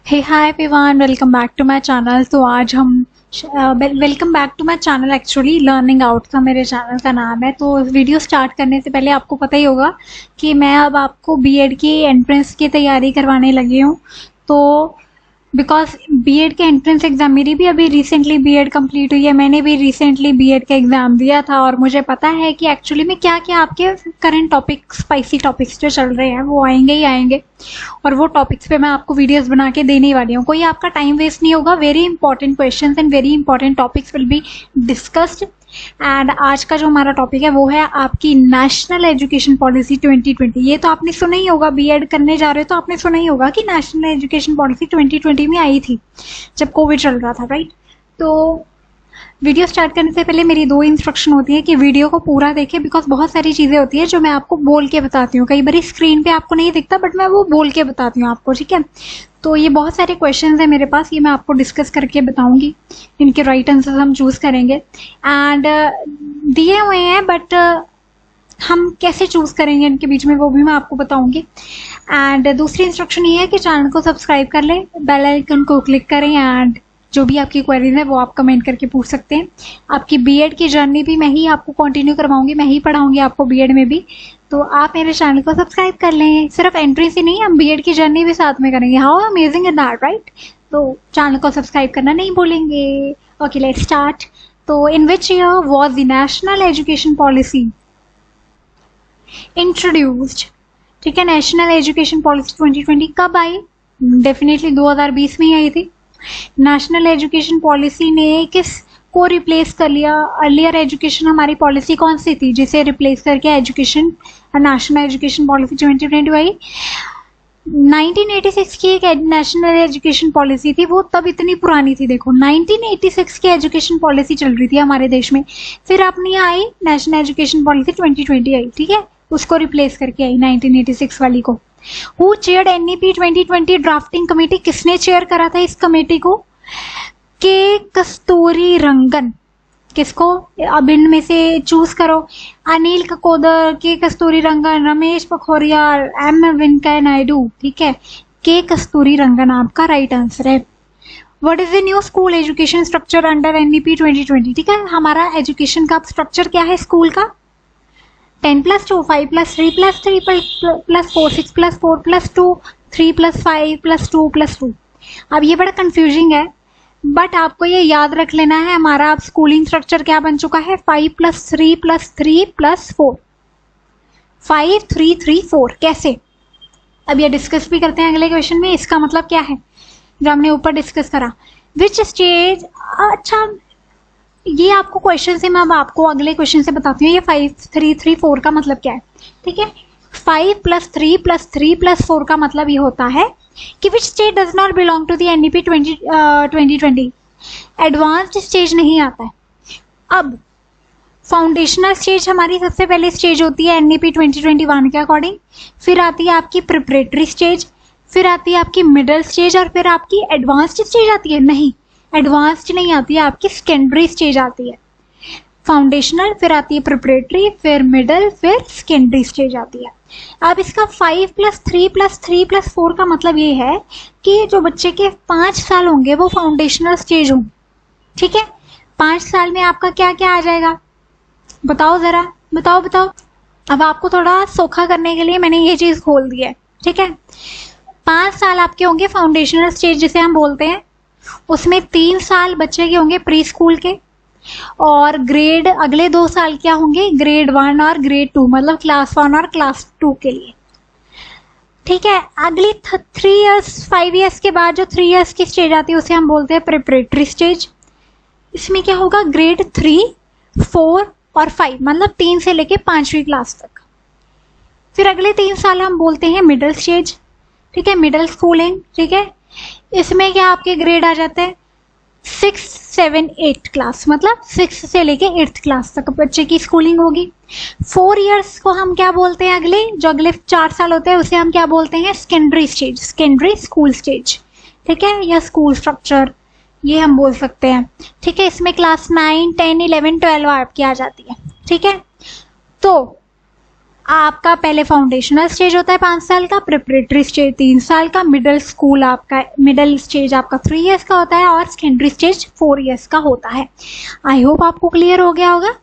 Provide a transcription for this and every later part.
Hey hi everyone, welcome back to my channel. तो आज हम welcome back to my channel. Actually learning out का मेरे channel का नाम है। तो वीडियो स्टार्ट करने से पहले आपको पता ही होगा कि मैं अब आपको बीएड की एंट्रेंस की तैयारी करवाने लगी हूँ। तो बिकॉज बीएड के एंट्रेंस एग्जाम, मेरी भी अभी रिसेंटली बीएड कंप्लीट हुई है, मैंने भी रिसेंटली बीएड का एग्जाम दिया था और मुझे पता है कि एक्चुअली में क्या क्या आपके करंट टॉपिक्स, स्पाइसी टॉपिक्स जो चल रहे हैं वो आएंगे ही आएंगे और वो टॉपिक्स पे मैं आपको वीडियोस बना के देने वाली हूँ। कोई आपका टाइम वेस्ट नहीं होगा। Very important questions and very important topics will be discussed. And आज का जो हमारा टॉपिक है वो है आपकी नेशनल एजुकेशन पॉलिसी 2020। ये तो आपने सुना ही होगा, बीएड करने जा रहे हो तो आपने सुना ही होगा कि नेशनल एजुकेशन पॉलिसी 2020 में आई थी जब कोविड चल रहा था, राइट। तो वीडियो स्टार्ट करने से पहले मेरी दो इंस्ट्रक्शन होती है कि वीडियो को पूरा देखें, बिकॉज बहुत सारी चीज़ें होती है जो मैं आपको बोल के बताती हूँ। कई बार स्क्रीन पे आपको नहीं दिखता बट मैं वो बोल के बताती हूँ आपको, ठीक है। तो ये बहुत सारे क्वेश्चंस हैं मेरे पास, ये मैं आपको डिस्कस करके बताऊंगी। इनके राइट आंसर हम चूज करेंगे एंड दिए हुए हैं, बट हम कैसे चूज करेंगे इनके बीच में वो भी मैं आपको बताऊंगी। एंड दूसरी इंस्ट्रक्शन ये है कि चैनल को सब्सक्राइब कर लें, बेल आइकन को क्लिक करें एंड जो भी आपकी क्वेरीज है वो आप कमेंट करके पूछ सकते हैं। आपकी बीएड की जर्नी भी मैं ही आपको कंटिन्यू करवाऊंगी, मैं ही पढ़ाऊंगी आपको बीएड में भी। तो आप मेरे चैनल को सब्सक्राइब कर लें। सिर्फ एंट्री से नहीं, हम बीएड की जर्नी भी साथ में करेंगे। How amazing is that, right. तो चैनल को सब्सक्राइब करना नहीं भूलेंगे। Okay, let's start. तो in which year was the national education policy introduced? ठीक है, नेशनल एजुकेशन पॉलिसी 2020 कब आई? डेफिनेटली 2020 में ही आई थी। नेशनल एजुकेशन पॉलिसी ने किस को रिप्लेस कर लिया? अर्लियर एजुकेशन हमारी पॉलिसी कौन सी थी जिसे रिप्लेस करके एजुकेशन नेशनल एजुकेशन पॉलिसी 2020 आई? 1986 की एक नेशनल एजुकेशन पॉलिसी थी, वो तब इतनी पुरानी थी। देखो 1986 की एजुकेशन पॉलिसी चल रही थी हमारे देश में, फिर अपनी आई नेशनल एजुकेशन पॉलिसी 2020 आई, ठीक है, उसको रिप्लेस करके आई 1986 वाली को। Who chaired NEP 2020 drafting committee? किसने चेयर करा था इस कमेटी को? के कस्तूरी रंगन। किसको? अब इनमें से चूज करो। अनिल ककोदर, के कस्तूरी रंगन, रमेश पोखरियाल, एम वेंकैया नायडू, ठीक है। के कस्तूरी रंगन आपका राइट आंसर है। What is the new school education structure under NEP 2020? ठीक है, हमारा एजुकेशन का स्ट्रक्चर क्या है स्कूल का? 10+2, 5+3, +3, +4, 6+4, +2, 3+5, +2+2। अब ये बड़ा कंफ्यूजिंग है बट आपको ये याद रख लेना है, हमारा अब स्कूलिंग स्ट्रक्चर क्या बन चुका है? 5+3 +3 +4, 5 3 3 4। कैसे? अब ये डिस्कस भी करते हैं अगले क्वेश्चन में। इसका मतलब क्या है जो हमने ऊपर डिस्कस करा? Which stage? अच्छा, ये आपको क्वेश्चन से मैं अब आपको अगले क्वेश्चन से बताती हूँ ये 5 3 3 4 का मतलब क्या है, ठीक है। 5+3 +3 +4 का मतलब ये होता है कि which stage does not belong to the NEP 2020? Advanced stage नहीं आता है। अब फाउंडेशनल स्टेज हमारी सबसे पहले स्टेज होती है एनईपी 2021 के अकॉर्डिंग, फिर आती है आपकी प्रिपरेटरी स्टेज, फिर आती है आपकी मिडिल स्टेज और फिर आपकी एडवांस्ड स्टेज आती है। नहीं, एडवांस्ड नहीं आती है, आपकी सेकेंडरी स्टेज आती है। फाउंडेशनल, फिर आती है प्रिपरेटरी, फिर मिडिल, फिर सेकेंडरी स्टेज आती है। अब इसका 5+3 +3 +4 का मतलब ये है कि जो बच्चे के 5 साल होंगे वो फाउंडेशनल स्टेज होंगे, ठीक है। 5 साल में आपका क्या क्या आ जाएगा बताओ जरा, बताओ। अब आपको थोड़ा सोखा करने के लिए मैंने ये चीज खोल दी है, ठीक है। 5 साल आपके होंगे फाउंडेशनल स्टेज जिसे हम बोलते हैं, उसमें 3 साल बच्चे के होंगे प्री स्कूल के, और ग्रेड अगले 2 साल क्या होंगे? ग्रेड 1 और ग्रेड 2, मतलब क्लास 1 और क्लास 2 के लिए, ठीक है। अगली 3 इयर्स 5 इयर्स के बाद जो 3 इयर्स की स्टेज आती है उसे हम बोलते हैं प्रिपरेटरी स्टेज। इसमें क्या होगा? ग्रेड 3, 4 और 5, मतलब 3 से लेके 5वीं क्लास तक। फिर अगले 3 साल हम बोलते हैं मिडिल स्टेज, ठीक है, मिडिल स्कूलिंग, ठीक है। इसमें क्या आपके ग्रेड आ जाते हैं? 6, 7, 8 क्लास, मतलब 6 से लेके 8th क्लास तक बच्चे की स्कूलिंग होगी। 4 इयर्स को हम क्या बोलते हैं? अगले 4 साल होते हैं उसे हम क्या बोलते हैं? Secondary stage, secondary school stage, ठीक है, या स्कूल स्ट्रक्चर ये हम बोल सकते हैं, ठीक है। इसमें क्लास 9, 10, 11, 12 आपकी आ जाती है, ठीक है। तो आपका पहले फाउंडेशनल स्टेज होता है 5 साल का, प्रिपरेटरी स्टेज 3 साल का, मिडिल स्कूल आपका मिडिल स्टेज आपका 3 इयर्स का होता है और सेकेंडरी स्टेज 4 इयर्स का होता है। आई होप आपको क्लियर हो गया होगा।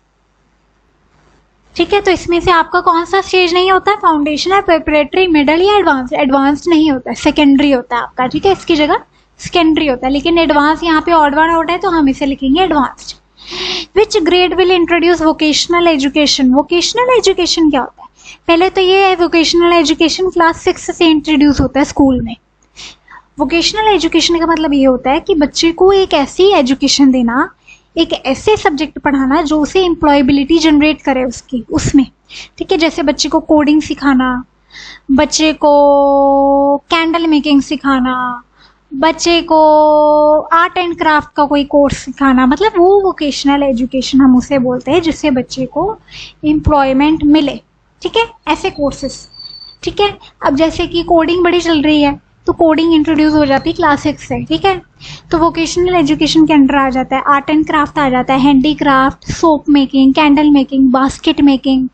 ठीक है, तो इसमें से आपका कौन सा स्टेज नहीं होता है? फाउंडेशनल, प्रिपरेटरी, मिडिल या एडवांस? एडवांस्ड नहीं होता है, सेकेंडरी होता है आपका। ठीक है, इसकी जगह सेकेंडरी होता है, लेकिन एडवांस यहाँ पे ऑड वन आउट है तो हम इसे लिखेंगे advanced. Which grade will introduce vocational education? Vocational education क्या होता है? पहले तो ये है, वोकेशनल एजुकेशन क्लास 6 से इंट्रोड्यूस होता है स्कूल में। वोकेशनल एजुकेशन का मतलब ये होता है कि बच्चे को एक ऐसी एजुकेशन देना, एक ऐसे सब्जेक्ट पढ़ाना जो उसे एम्प्लॉयबिलिटी जनरेट करे उसकी उसमें। ठीक है, जैसे बच्चे को कोडिंग सिखाना, बच्चे को कैंडल मेकिंग सिखाना, बच्चे को आर्ट एंड क्राफ्ट का कोई कोर्स सिखाना, मतलब वो वोकेशनल एजुकेशन हम उसे बोलते हैं जिससे बच्चे को एम्प्लॉयमेंट मिले। ठीक है, ऐसे कोर्सेस। ठीक है, अब जैसे कि कोडिंग बड़ी चल रही है तो कोडिंग इंट्रोड्यूस हो जाती है क्लास 6 से। ठीक है, तो वोकेशनल एजुकेशन के अंडर आ जाता है आर्ट एंड क्राफ्ट, आ जाता है handicraft, soap making, candle making, basket making,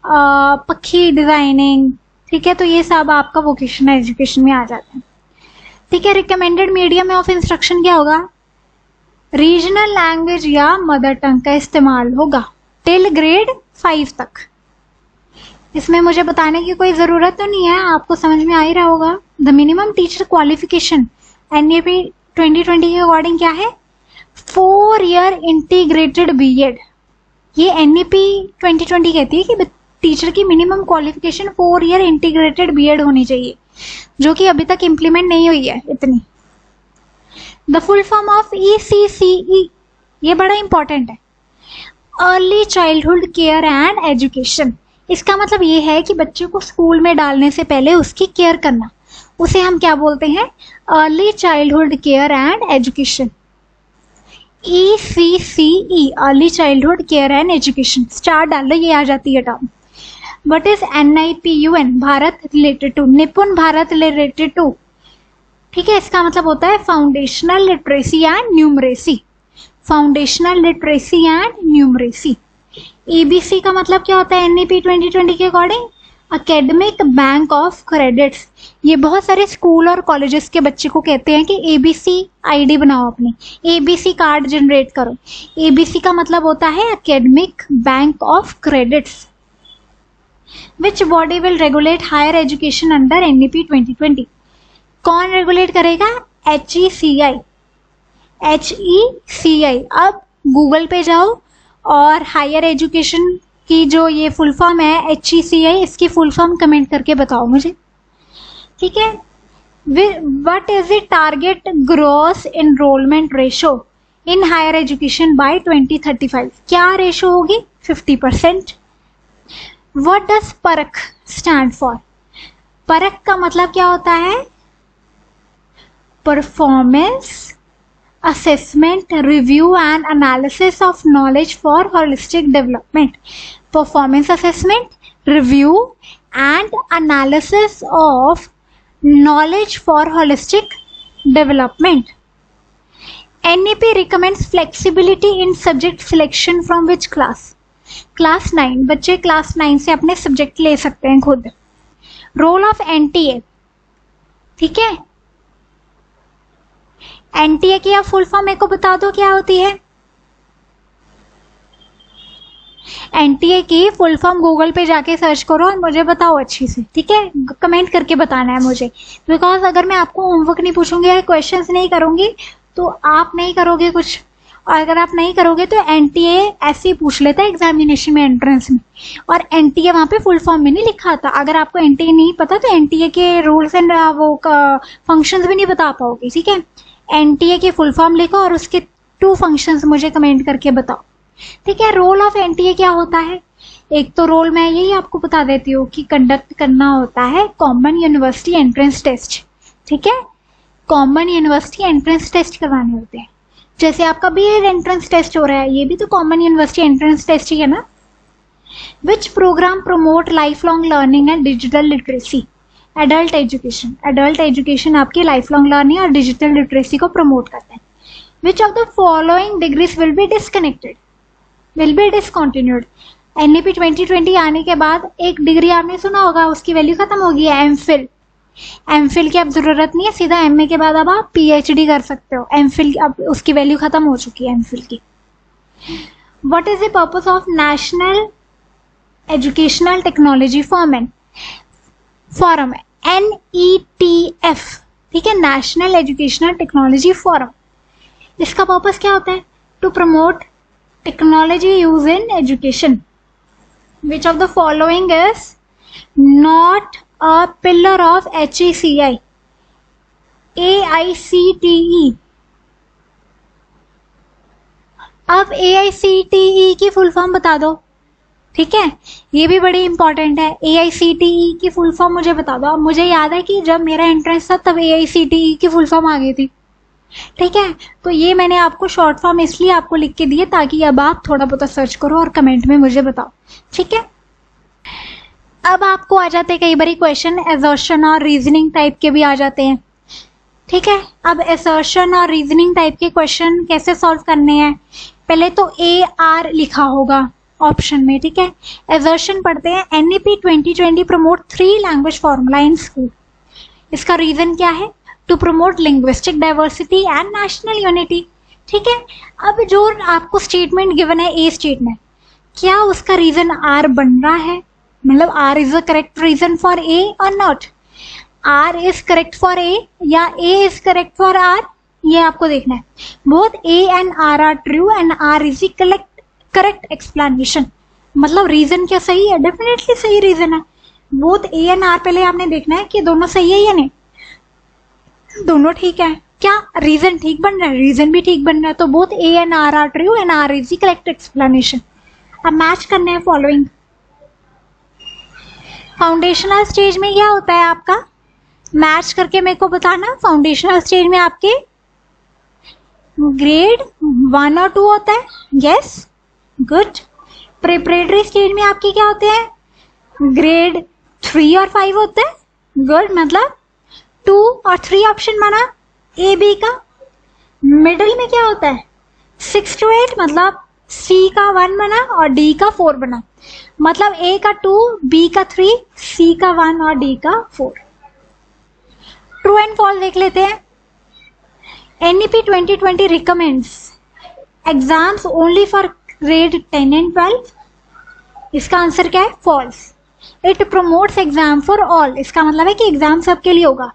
पक्षी डिजाइनिंग। ठीक है, तो ये सब आपका वोकेशनल एजुकेशन में आ जाता है। ठीक है, रिकमेंडेड मीडियम ऑफ इंस्ट्रक्शन क्या होगा? रीजनल लैंग्वेज या मदर टंग का इस्तेमाल होगा टिल ग्रेड 5 तक। इसमें मुझे बताने की कोई जरूरत तो नहीं है, आपको समझ में आ ही रहा होगा। The minimum teacher qualification NEP 2020 के अकॉर्डिंग क्या है? 4 ईयर इंटीग्रेटेड बीएड। ये एनईपी 2020 कहती है कि टीचर की minimum qualification 4 year integrated BEd होनी चाहिए, जो कि अभी तक इम्प्लीमेंट नहीं हुई है इतनी। The full form of ECCE, ये बड़ा इंपॉर्टेंट है, early childhood care and education. इसका मतलब ये है कि बच्चे को स्कूल में डालने से पहले उसकी केयर करना, उसे हम क्या बोलते हैं? Early childhood care and education. ECCE, early childhood care and education. Star डाल लो, ये आ जाती है term. What is NIPUN? Bharat related to, Nipun Bharat related to. ठीक है, इसका मतलब होता है foundational literacy and numeracy. Foundational literacy and numeracy. EBC का मतलब क्या होता है NEP 2020 के according? Academic bank of credits. ये बहुत सारे स्कूल और कॉलेजेस के बच्चे को कहते हैं कि ABC ID बनाओ, अपनी ABC कार्ड जनरेट करो। ABC का मतलब होता है academic bank of credits. Which body will regulate higher education under NEP 2020? कौन रेगुलेट करेगा? HECI। HECI। अब गूगल पे जाओ और हायर एजुकेशन की जो ये फुल फॉर्म है HECI, इसकी फुल फॉर्म कमेंट करके बताओ मुझे। ठीक है, What is the target gross enrollment ratio in higher education by 2035? क्या रेशो होगी? 50%। What does परख stand for? परख का मतलब क्या होता है? Performance assessment review and analysis of knowledge for holistic development. Performance assessment, review and analysis of knowledge for holistic development. NEP recommends flexibility in subject selection from which class? Class 9। बच्चे class 9 से अपने subject ले सकते हैं खुद। Role of NTA। ठीक है, NTA की आप फुल फॉर्म मेरे को बता दो क्या होती है? NTA की फुल फॉर्म गूगल पे जाके सर्च करो और मुझे बताओ अच्छी से। ठीक है, कमेंट करके बताना है मुझे, बिकॉज अगर मैं आपको होमवर्क नहीं पूछूंगी या क्वेश्चंस नहीं करूंगी तो आप नहीं करोगे कुछ, और अगर आप नहीं करोगे तो NTA ऐसे ही पूछ लेता है एग्जामिनेशन में, एंट्रेंस में, और NTA वहाँ पे फुल फॉर्म में नहीं लिखा था। अगर आपको NTA नहीं पता तो NTA के रूल्स एंड वो फंक्शंस भी नहीं बता पाओगे। ठीक है, NTA की फुल फॉर्म लिखो और उसके 2 फंक्शंस मुझे कमेंट करके बताओ। ठीक है, रोल ऑफ NTA क्या होता है? एक तो रोल मैं यही आपको बता देती हूँ कि कंडक्ट करना होता है कॉमन यूनिवर्सिटी एंट्रेंस टेस्ट। ठीक है, कॉमन यूनिवर्सिटी एंट्रेंस टेस्ट करवाने होते हैं। जैसे आपका BEd एंट्रेंस टेस्ट हो रहा है, ये भी तो कॉमन यूनिवर्सिटी एंट्रेंस टेस्ट ही है ना। विच programme promote life long learning and digital literacy? Adult education. Adult education आपकी लाइफ लॉन्ग लर्निंग और डिजिटल लिटरेसी को प्रमोट करता है। विच of the following degrees will be disconnected, will be discontinued? NEP 2020 आने के बाद एक डिग्री आपने सुना होगा, उसकी वैल्यू खत्म होगी है एमफिल। एमफिल की अब जरूरत नहीं है, सीधा MA के बाद अब आप PhD कर सकते हो। एमफिल अब उसकी वैल्यू खत्म हो चुकी है एमफिल की। What is the purpose of national educational technology forum है NETF, ठीक है, नेशनल एजुकेशनल टेक्नोलॉजी फोरम। इसका पर्पस क्या होता है? To promote technology use in education. Which of the following is not a pillar of HECI? AICTE। अब AICTE की full form बता दो, ठीक है, ये भी बड़ी इंपॉर्टेंट है। AICTE की फुल फॉर्म मुझे बता दो। अब मुझे याद है कि जब मेरा एंट्रेंस था तब AICTE की फुल फॉर्म आ गई थी, ठीक है, तो ये मैंने आपको शॉर्ट फॉर्म इसलिए आपको लिख के दिए ताकि अब आप थोड़ा बहुत सर्च करो और कमेंट में मुझे बताओ, ठीक है। अब आपको आ जाते हैं कई बार क्वेश्चन असर्शन और रीजनिंग टाइप के भी आ जाते हैं, ठीक है। अब असर्शन और रीजनिंग टाइप के क्वेश्चन कैसे सॉल्व करने हैं? पहले तो AR लिखा होगा ऑप्शन में, ठीक है। असर्शन पढ़ते हैं NEP 2020 promote 3 language formula in school. इसका रीजन क्या है? To promote linguistic diversity and national unity, ठीक है। अब जो आपको स्टेटमेंट गिवन है A स्टेटमेंट, क्या उसका रीजन R बन रहा है? मतलब R is the correct reason for A और not? R is correct for A या A is correct for R, ये आपको देखना है। Both A and R are true and R is the correct explanation. मतलब रीजन क्या सही है? डेफिनेटली सही रीजन है। बोथ A एंड R पहले आपने देखना है कि दोनों सही है या नहीं, दोनों ठीक है। क्या रीजन ठीक बन रहा है? रीजन भी ठीक बन रहा है। तो both A and R are true and R is the correct explanation. अब मैच करने हैं फॉलोइंग। फाउंडेशनल स्टेज में क्या होता है आपका? मैच करके मेरे को बताना। फाउंडेशनल स्टेज में आपके ग्रेड 1 और 2 होता है, यस, गुड। प्रिपरेटरी स्टेज में आपके क्या होते हैं? ग्रेड 3 और 5 होते हैं, गुड। मतलब 2 और 3 ऑप्शन बना A B का। मिडिल में क्या होता है? 6 to 8, मतलब C का 1 बना और D का 4 बना। मतलब A का 2, B का 3, C का 1 और D का 4। ट्रू एंड फॉल्स देख लेते हैं। NEP 2020 recommends exams only for grade 10 and 12। इसका आंसर क्या है? False. It promotes exam for all. इसका मतलब है कि एग्जाम सबके लिए होगा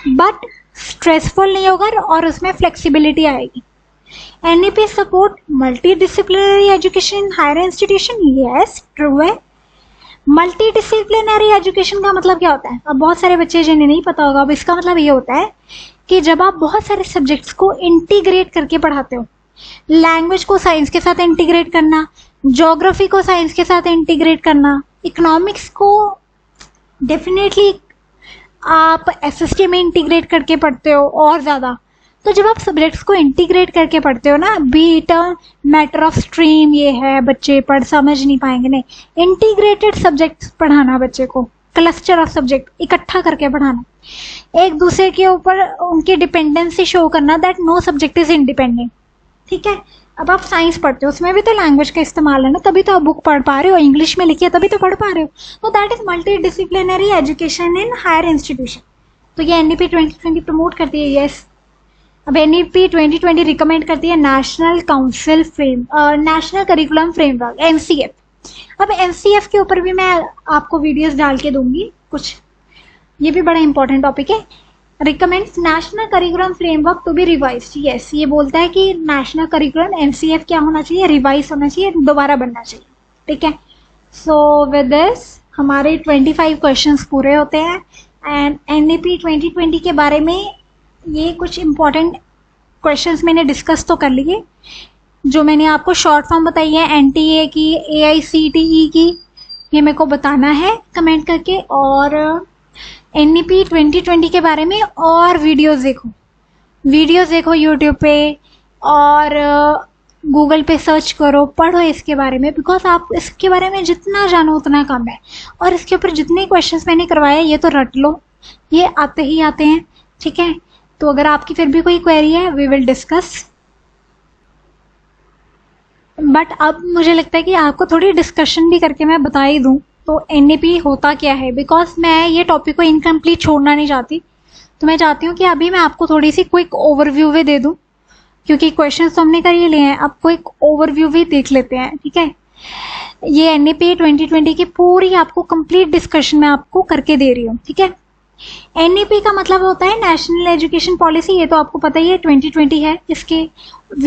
बट स्ट्रेसफुल नहीं होगा और उसमें फ्लेक्सिबिलिटी आएगी। NEP support multi disciplinary education in higher institution, yes, true है। मल्टी डिसिप्लिनरी एजुकेशन का मतलब क्या होता है? अब बहुत सारे बच्चे जिन्हें नहीं पता होगा, अब इसका मतलब ये होता है कि जब आप बहुत सारे सब्जेक्ट्स को इंटीग्रेट करके पढ़ाते हो, लैंग्वेज को साइंस के साथ इंटीग्रेट करना, ज्योग्राफी को साइंस के साथ इंटीग्रेट करना, इकोनॉमिक्स को डेफिनेटली आप SST में इंटीग्रेट करके पढ़ते हो और ज़्यादा। तो जब आप सब्जेक्ट्स को इंटीग्रेट करके पढ़ते हो ना, B it matter of stream, ये है बच्चे पढ़ समझ नहीं पाएंगे, नहीं, इंटीग्रेटेड सब्जेक्ट्स पढ़ाना, बच्चे को क्लस्टर ऑफ सब्जेक्ट इकट्ठा करके पढ़ाना, एक दूसरे के ऊपर उनकी डिपेंडेंसी शो करना, that no subject is independent, ठीक है। अब आप साइंस पढ़ते हो, उसमें भी तो लैंग्वेज का इस्तेमाल है ना, तभी तो आप बुक पढ़ पा रहे हो, इंग्लिश में लिखी है तभी तो पढ़ पा रहे हो। तो that is multi disciplinary education in higher institution. तो ये NEP 2020 प्रमोट करती है, यस। अब NEP 2020 रिकमेंड करती है national council national curriculum framework, NCF। अब NCF के ऊपर भी मैं आपको वीडियोस डाल के दूंगी कुछ, ये भी बड़ा इंपॉर्टेंट टॉपिक है। Recommends national curriculum framework to be revised, yes, ये बोलता है कि नेशनल करिकुलम NCF क्या होना चाहिए? रिवाइज होना चाहिए, दोबारा बनना चाहिए, ठीक है। सो विद दिस हमारे 25 क्वेश्चंस पूरे होते हैं एंड NEP 2020 के बारे में ये कुछ इम्पोर्टेंट क्वेश्चंस मैंने डिस्कस तो कर लिए। जो मैंने आपको शॉर्ट फॉर्म बताई है NTA की, AICTE की, ये मेरे को बताना है कमेंट करके। और NEP 2020 के बारे में और वीडियोस देखो यूट्यूब पे और गूगल पे सर्च करो, पढ़ो इसके बारे में, बिकॉज आप इसके बारे में जितना जानो उतना कम है। और इसके ऊपर जितने क्वेश्चंस मैंने करवाए ये तो रट लो, ये आते ही आते हैं, ठीक है। तो अगर आपकी फिर भी कोई क्वेरी है, वी विल डिस्कस। बट अब मुझे लगता है कि आपको थोड़ी डिस्कशन भी करके मैं बता ही दूं तो एनईपी होता क्या है, बिकॉज मैं ये टॉपिक को इनकम्प्लीट छोड़ना नहीं चाहती। तो मैं चाहती हूँ कि अभी मैं आपको थोड़ी सी क्विक ओवरव्यू भी दे दूं, क्योंकि क्वेश्चंस तो हमने कर ही लिए हैं, अब क्विक ओवरव्यू भी देख लेते हैं। ठीक है, ये एनईपी 2020 की पूरी आपको कंप्लीट डिस्कशन मैं आपको करके दे रही हूँ। ठीक है, एनईपी का मतलब होता है नेशनल एजुकेशन पॉलिसी, ये तो आपको पता ही है 2020 है। इसके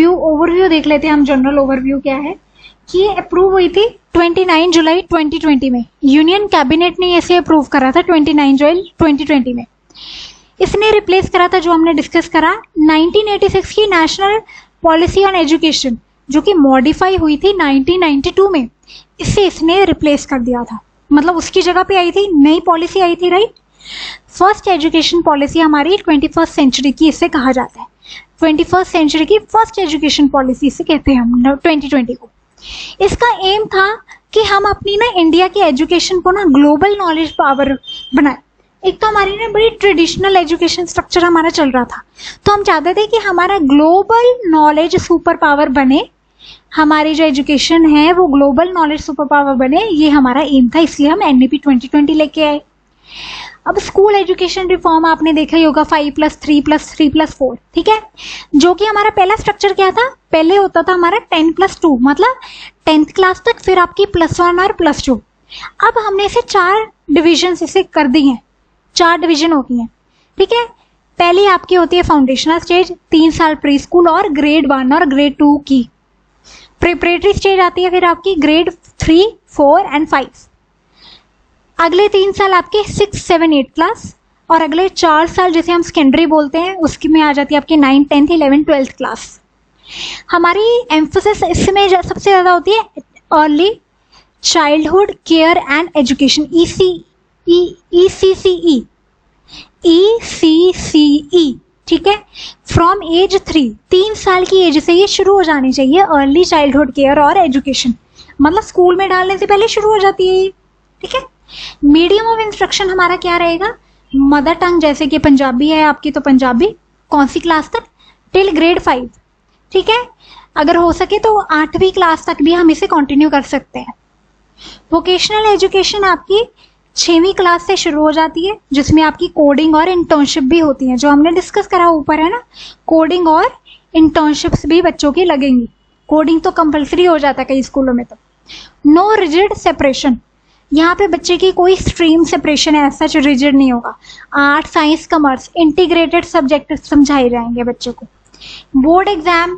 ओवरव्यू देख लेते हैं हम। जनरल ओवरव्यू क्या है कि ये अप्रूव हुई थी 29 जुलाई 2020 में। यूनियन कैबिनेट ने इसे अप्रूव करा था 29 जुलाई 2020 में। इसने रिप्लेस करा था, जो हमने डिस्कस करा, 1986 की नेशनल पॉलिसी ऑन एजुकेशन, जो कि मॉडिफाई हुई थी 1992 में। इससे इसने रिप्लेस कर दिया था, मतलब उसकी जगह पे आई थी नई पॉलिसी आई थी, राइट। फर्स्ट एजुकेशन पॉलिसी हमारी 21st सेंचुरी की इसे कहा जाता है। 21st सेंचुरी की फर्स्ट एजुकेशन पॉलिसी इसे कहते हैं हम 2020 को। इसका एम था कि हम अपनी ना इंडिया की एजुकेशन को ना ग्लोबल नॉलेज पावर बनाए। एक तो हमारी ना बड़ी ट्रेडिशनल एजुकेशन स्ट्रक्चर हमारा चल रहा था, तो हम चाहते थे कि हमारा ग्लोबल नॉलेज सुपर पावर बने, हमारी जो एजुकेशन है वो ग्लोबल नॉलेज सुपर पावर बने, ये हमारा एम था। इसलिए हम एनईपी 2020 लेके आए। अब स्कूल एजुकेशन रिफॉर्म आपने देखा ही होगा, 5+3+3+4, ठीक है, जो कि हमारा पहला स्ट्रक्चर क्या था, पहले होता था हमारा 10+2, मतलब 10th क्लास तक, फिर आपकी +1 और +2। अब हमने इसे 4 डिविजन इसे कर दी हैं, 4 डिवीजन होती हैं। ठीक है, पहली आपकी होती है फाउंडेशनल स्टेज, 3 साल प्री स्कूल और ग्रेड 1 और ग्रेड 2 की। प्रिपरेटरी स्टेज आती है फिर आपकी ग्रेड 3, 4 एंड 5। अगले 3 साल आपके 6, 7, 8 क्लास, और अगले 4 साल जिसे हम सेकेंडरी बोलते हैं उसकी में आ जाती है आपकी 9, 10th, 11, 12th क्लास। हमारी एम्फोसिस इसमें सबसे ज्यादा होती है early childhood care and education, ECCE, ठीक है। फ्रॉम एज 3 साल की एज से ये शुरू हो जानी चाहिए, अर्ली चाइल्डहुड केयर और एजुकेशन, मतलब स्कूल में डालने से पहले शुरू हो जाती है ये। ठीक है, मीडियम ऑफ इंस्ट्रक्शन हमारा क्या रहेगा, मदर टंग, जैसे कि पंजाबी है आपकी तो पंजाबी, कौन सी क्लास तक, टिल ग्रेड 5। ठीक है, अगर हो सके तो 8वीं क्लास तक भी हम इसे कंटिन्यू कर सकते हैं। वोकेशनल एजुकेशन आपकी 6वीं क्लास से शुरू हो जाती है, जिसमें आपकी कोडिंग और इंटर्नशिप भी होती है, जो हमने डिस्कस करा ऊपर है ना, कोडिंग और इंटर्नशिप्स भी बच्चों की लगेंगी। कोडिंग तो कंपलसरी हो जाता है कई स्कूलों में। तो नो रिजिड सेपरेशन, यहाँ पे बच्चे की कोई स्ट्रीम सेपरेशन है, ऐसा रिजिड नहीं होगा। Art, science, commerce integrated subject समझाए जाएंगे बच्चे को। बोर्ड एग्जाम,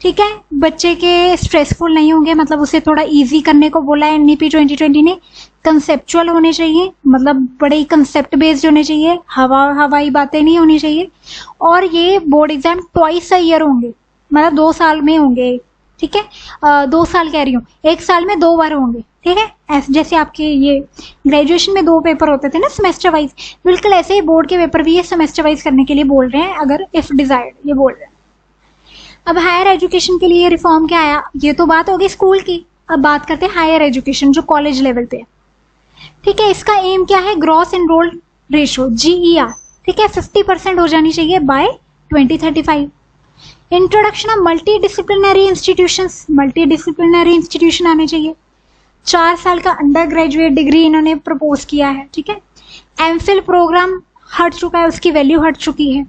ठीक है, बच्चे के स्ट्रेसफुल नहीं होंगे, मतलब उसे थोड़ा इजी करने को बोला है एनईपी 2020 ने। कंसेप्चुअल होने चाहिए, मतलब बड़े कंसेप्ट बेस्ड होने चाहिए, हवाई बातें नहीं होनी चाहिए। और ये board exam twice a year होंगे, मतलब 2 साल में होंगे। ठीक है, 2 साल कह रही हूँ, 1 साल में 2 बार होंगे। ठीक है, ऐसे जैसे आपके ये ग्रेजुएशन में 2 पेपर होते थे ना सेमेस्टर वाइज, बिल्कुल ऐसे ही बोर्ड के पेपर भी ये सेमेस्टर वाइज करने के लिए बोल रहे हैं, अगर इफ डिजायर्ड ये बोल रहे हैं। अब हायर एजुकेशन के लिए रिफॉर्म क्या आया, ये तो बात होगी स्कूल की। अब बात करते हैं हायर एजुकेशन, जो कॉलेज लेवल पे है। ठीक है, इसका एम क्या है, ग्रॉस एनरोल्ड रेशियो GER, ठीक है, 50% हो जानी चाहिए by 2035। Introduction of multi disciplinary institution आने चाहिए। 4 साल का अंडर ग्रेजुएट डिग्री इन्होंने प्रपोज किया है। ठीक है, एमफिल प्रोग्राम हट चुका है, उसकी वैल्यू हट चुकी है।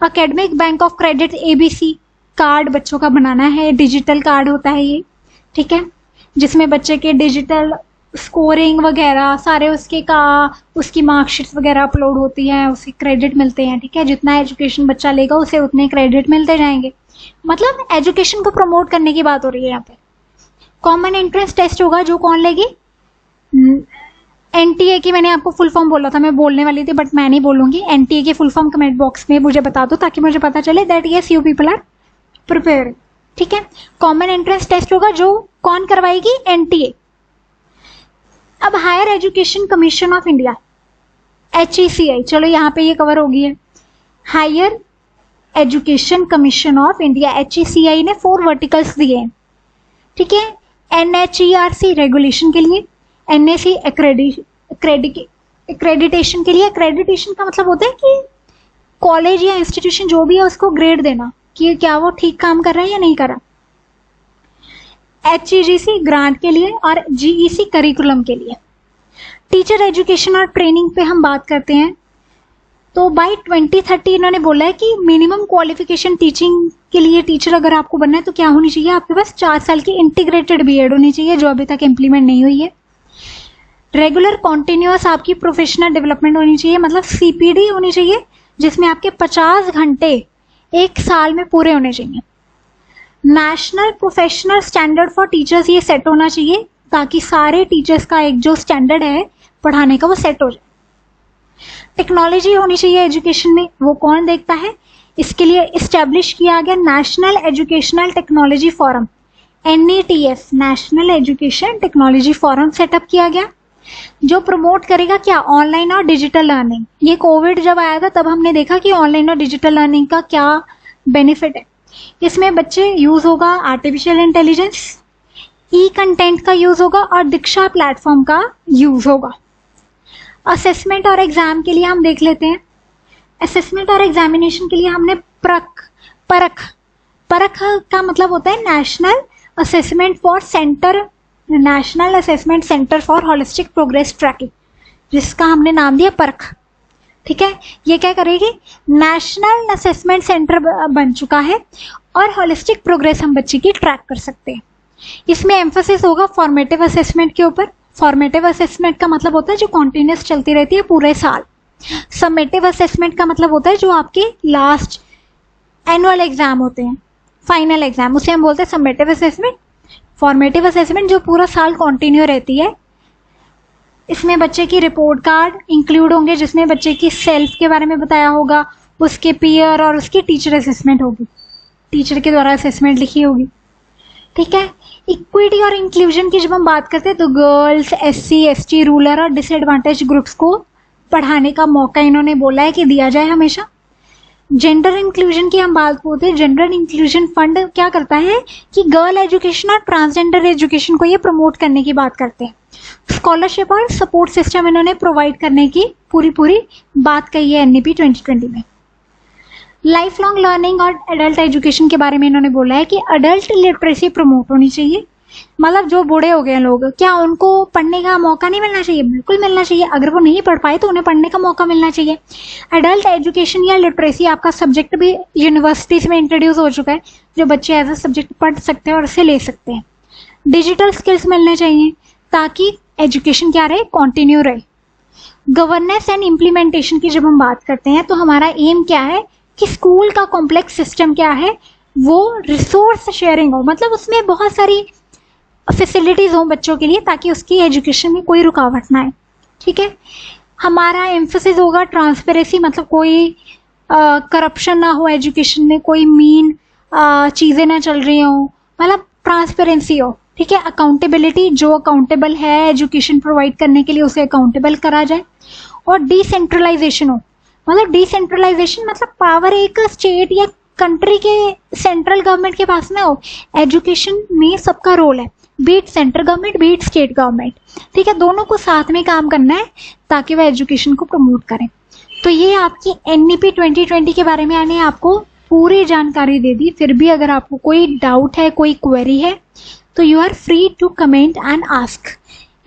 Academic bank of credit ABC card बच्चों का बनाना है, डिजिटल कार्ड होता है ये। ठीक है, जिसमें बच्चे के डिजिटल स्कोरिंग वगैरह सारे उसकी मार्कशीट्स वगैरह अपलोड होती हैं, उसे क्रेडिट मिलते हैं। ठीक है, जितना एजुकेशन बच्चा लेगा उसे उतने क्रेडिट मिलते जाएंगे, मतलब एजुकेशन को प्रमोट करने की बात हो रही है यहाँ पे। कॉमन एंट्रेंस टेस्ट होगा, जो कौन लेगी, NTA की मैंने आपको फुल फॉर्म बोला था, मैं बोलने वाली थी बट मैं नहीं बोलूंगी। NTA की फुल फॉर्म कमेंट बॉक्स में मुझे बता दो, ताकि मुझे पता चले that yes you people are prepare. ठीक है, कॉमन एंट्रेंस टेस्ट होगा, जो कौन करवाएगी, NTA। अब higher education commission of India HECI, चलो यहाँ पे ये कवर होगी है। Higher education commission of India HECI ने 4 वर्टिकल्स दिए हैं। ठीक है, NHERC रेगुलेशन के लिए, NAC एक्रेडिटेशन के लिए। एक्रेडिटेशन का मतलब होता है कि कॉलेज या इंस्टीट्यूशन जो भी है उसको ग्रेड देना कि क्या वो ठीक काम कर रहा है या नहीं कर रहा। HEGC ग्रांट के लिए और GEC करिकुलम के लिए। टीचर एजुकेशन और ट्रेनिंग पे हम बात करते हैं तो बाय 2030 इन्होंने बोला है कि मिनिमम क्वालिफिकेशन टीचिंग के लिए टीचर अगर आपको बनना है तो क्या होनी चाहिए, आपके पास 4 साल की इंटीग्रेटेड बीएड होनी चाहिए, जो अभी तक इम्प्लीमेंट नहीं हुई है। रेगुलर कॉन्टिन्यूअस आपकी प्रोफेशनल डेवलपमेंट होनी चाहिए, मतलब CPD होनी चाहिए, जिसमें आपके 50 घंटे एक साल में पूरे होने चाहिए। National professional standard for teachers ये सेट होना चाहिए ताकि सारे टीचर्स का एक जो स्टैंडर्ड है पढ़ाने का वो सेट हो जाए। टेक्नोलॉजी होनी चाहिए एजुकेशन में, वो कौन देखता है, इसके लिए इस्टेब्लिश किया गया national educational technology forum, NETF, national education technology forum setup किया गया, जो प्रमोट करेगा क्या, ऑनलाइन और डिजिटल लर्निंग। ये कोविड जब आया था तब हमने देखा कि ऑनलाइन और डिजिटल लर्निंग का क्या बेनिफिट है। इसमें बच्चे यूज होगा आर्टिफिशियल इंटेलिजेंस, कंटेंट का यूज होगा और दीक्षा प्लेटफॉर्म का यूज होगा। असेसमेंट और एग्जाम के लिए हम देख लेते हैं। असेसमेंट और एग्जामिनेशन के लिए हमने परख का मतलब होता है national assessment centre for holistic progress tracking, जिसका हमने नाम दिया परख। ठीक है, ये क्या करेगी, नेशनल असेसमेंट सेंटर बन चुका है और होलिस्टिक प्रोग्रेस हम बच्चे की ट्रैक कर सकते हैं। इसमें एम्फोसिस होगा फॉर्मेटिव असेसमेंट के ऊपर। फॉर्मेटिव असेसमेंट का मतलब होता है जो कॉन्टिन्यूस चलती रहती है पूरे साल। समेटिव असेसमेंट का मतलब होता है जो आपके लास्ट एनुअल एग्जाम होते हैं, फाइनल एग्जाम, उसे हम बोलते हैं समेटिव असेसमेंट। फॉर्मेटिव असेसमेंट जो पूरा साल कंटिन्यू रहती है, इसमें बच्चे की रिपोर्ट कार्ड इंक्लूड होंगे, जिसमें बच्चे की सेल्फ के बारे में बताया होगा, उसके पीयर और उसकी टीचर असेसमेंट होगी, टीचर के द्वारा असेसमेंट लिखी होगी। ठीक है, इक्विटी और इंक्लूजन की जब हम बात करते हैं तो गर्ल्स, SC, ST, रूरल और डिसएडवांटेज ग्रुप्स को पढ़ाने का मौका इन्होंने बोला है कि दिया जाए हमेशा। जेंडर इंक्लूजन की हम बात करते हैं, जेंडर इंक्लूजन फंड क्या करता है कि गर्ल एजुकेशन और ट्रांसजेंडर एजुकेशन को ये प्रमोट करने की बात करते हैं। स्कॉलरशिप और सपोर्ट सिस्टम इन्होंने प्रोवाइड करने की पूरी बात कही है NEP 2020 में। लाइफ लॉन्ग लर्निंग और एडल्ट एजुकेशन के बारे में इन्होंने बोला है कि अडल्ट लिटरेसी प्रमोट होनी चाहिए, मतलब जो बूढ़े हो गए लोग, क्या उनको पढ़ने का मौका नहीं मिलना चाहिए, बिल्कुल मिलना चाहिए। अगर वो नहीं पढ़ पाए तो उन्हें पढ़ने का मौका मिलना चाहिए। एडल्ट एजुकेशन या लिटरेसी आपका सब्जेक्ट भी यूनिवर्सिटीज में इंट्रोड्यूस हो चुका है, जो बच्चे एज अ सब्जेक्ट पढ़ सकते हैं और उसे ले सकते हैं। डिजिटल स्किल्स मिलने चाहिए ताकि एजुकेशन क्या रहे, कॉन्टिन्यू रहे। गवर्नेंस एंड इम्प्लीमेंटेशन की जब हम बात करते हैं तो हमारा एम क्या है कि स्कूल का कॉम्प्लेक्स सिस्टम क्या है, वो रिसोर्स शेयरिंग हो, मतलब उसमें बहुत सारी फैसिलिटीज हो बच्चों के लिए ताकि उसकी एजुकेशन में कोई रुकावट ना आए। ठीक है, हमारा एम्फोसिस होगा ट्रांसपेरेंसी, मतलब कोई करप्शन ना हो एजुकेशन में, कोई मीन चीज़ें ना चल रही हो, मतलब ट्रांसपेरेंसी हो। ठीक है, अकाउंटेबिलिटी, जो अकाउंटेबल है एजुकेशन प्रोवाइड करने के लिए उसे अकाउंटेबल करा जाए। और डिसेंट्रलाइजेशन हो, मतलब डिसेंट्रलाइजेशन मतलब पावर एक स्टेट या कंट्री के सेंट्रल गवर्नमेंट के पास ना हो। एजुकेशन में सबका रोल है, be it central government be it state government. ठीक है, दोनों को साथ में काम करना है ताकि वह एजुकेशन को प्रमोट करें। तो ये आपकी NEP 2020 के बारे में मैंने आपको पूरी जानकारी दे दी। फिर भी अगर आपको कोई डाउट है, कोई क्वेरी है तो you are free to comment and ask.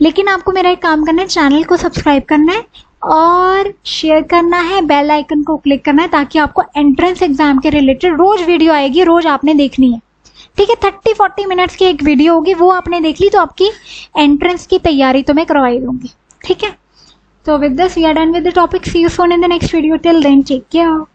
लेकिन आपको मेरा एक काम करना है, चैनल को सब्सक्राइब करना है और शेयर करना है, बेल आइकन को क्लिक करना है ताकि आपको एंट्रेंस एग्जाम के रिलेटेड रोज वीडियो आएगी, रोज आपने देखनी है। ठीक है, 30-40 मिनट्स की एक वीडियो होगी, वो आपने देख ली तो आपकी एंट्रेंस की तैयारी तो मैं करवाई दूंगी। ठीक है, तो with this we are done with the topic. See you soon in the next video. Till then take care.